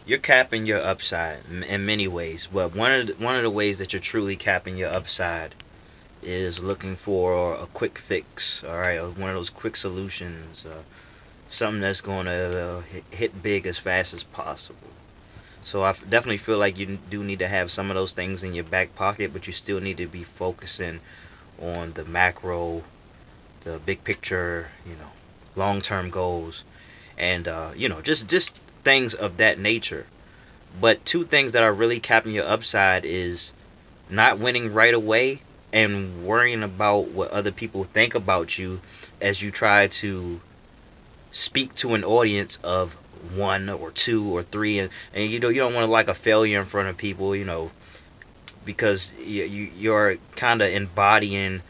you're capping your upside in many ways. But one of the ways that you're truly capping your upside is looking for a quick fix. All right, one of those quick solutions, something that's going to hit big as fast as possible. So I definitely feel like you do need to have some of those things in your back pocket, but you still need to be focusing on the macro, the big picture, long term goals, and just things of that nature. But two things that are really capping your upside is not winning right away and worrying about what other people think about you as you try to speak to an audience of one or two or three, and you don't want to like a failure in front of people, because you're kind of embodying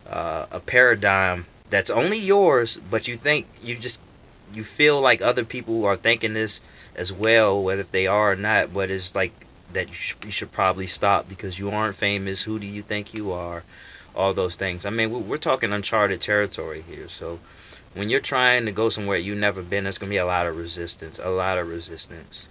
a paradigm that's only yours, but you feel like other people are thinking this as well, whether if they are or not. But it's like that you should probably stop because you aren't famous. Who do you think you are? All those things. I mean, we're talking uncharted territory here. So when you're trying to go somewhere you've never been, there's gonna be a lot of resistance. A lot of resistance.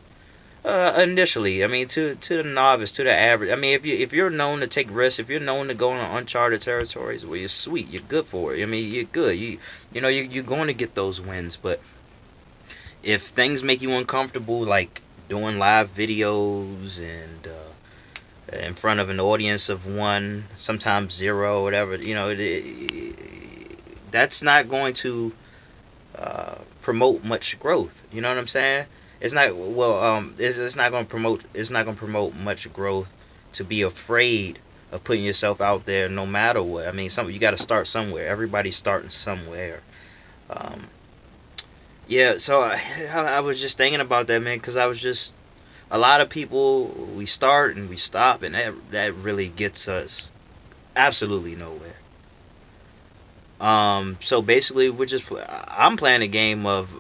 Initially, I mean, to the novice, to the average. I mean, if you're known to take risks, if you're known to go on uncharted territories, well, you're sweet, you're good for it. I mean, you're good. You're going to get those wins. But if things make you uncomfortable, like doing live videos and in front of an audience of one, sometimes zero, whatever, that's not going to promote much growth. You know what I'm saying? It's not well. It's not going to promote. It's not going to promote much growth to be afraid of putting yourself out there, no matter what. I mean, you got to start somewhere. Everybody's starting somewhere. Um, yeah. So I was just thinking about that, man, because I was just a lot of people. We start and we stop, and that really gets us absolutely nowhere. So basically, I'm playing a game of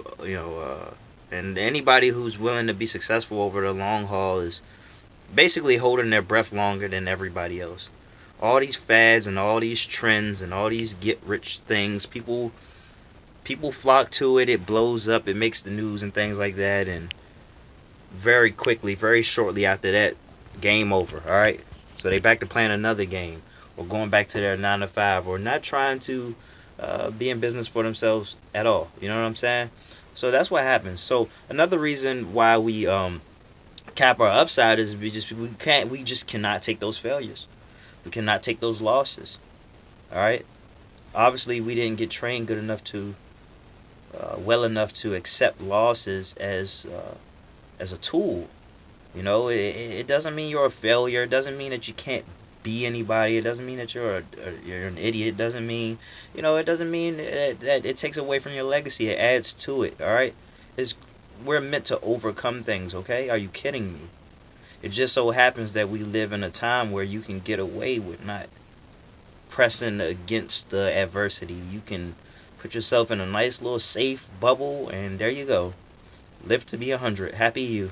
and anybody who's willing to be successful over the long haul is basically holding their breath longer than everybody else. All these fads and all these trends and all these get rich things, people flock to it. It blows up. It makes the news and things like that, and very quickly, very shortly after that, game over. All right, so they back to playing another game or going back to their 9 to 5 or not trying to be in business for themselves at all. You know what I'm saying? So that's what happens. So another reason why we cap our upside is we just cannot take those failures. We cannot take those losses. All right. Obviously, we didn't get trained good enough to well enough to accept losses as a tool. It doesn't mean you're a failure. It doesn't mean that you can't be anybody. It doesn't mean that you're an idiot. It doesn't mean, it doesn't mean that it takes away from your legacy. It adds to it. All right, it's we're meant to overcome things. Okay, are you kidding me? It just so happens that we live in a time where you can get away with not pressing against the adversity. You can put yourself in a nice little safe bubble, and there you go. Live to be 100. Happy you.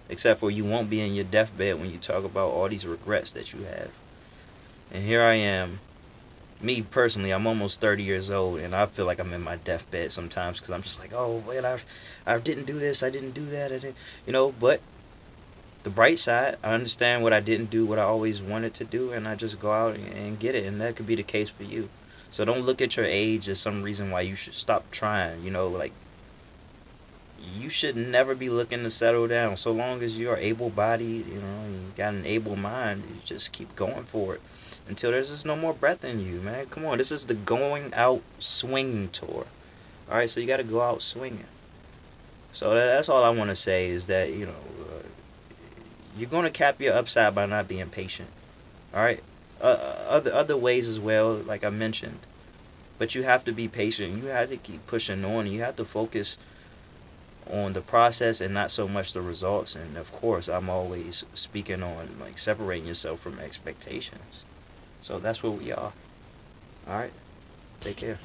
Except for you won't be in your deathbed when you talk about all these regrets that you have. And here I am. Me personally, I'm almost 30 years old, and I feel like I'm in my deathbed sometimes because I'm just like, oh, man, I didn't do this, I didn't do that, I didn't, But the bright side, I understand what I didn't do, what I always wanted to do, and I just go out and get it, and that could be the case for you. So don't look at your age as some reason why you should stop trying. Like you should never be looking to settle down. So long as you're able-bodied, you got an able mind, you just keep going for it until there's just no more breath in you, man. Come on, this is the going out swinging tour. All right, so you got to go out swinging. So that's all I want to say is that you're going to cap your upside by not being patient. All right, other ways as well, like I mentioned, but you have to be patient. You have to keep pushing on. You have to focus on the process and not so much the results. And of course, I'm always speaking on like separating yourself from expectations. So that's where we are. All right, take care.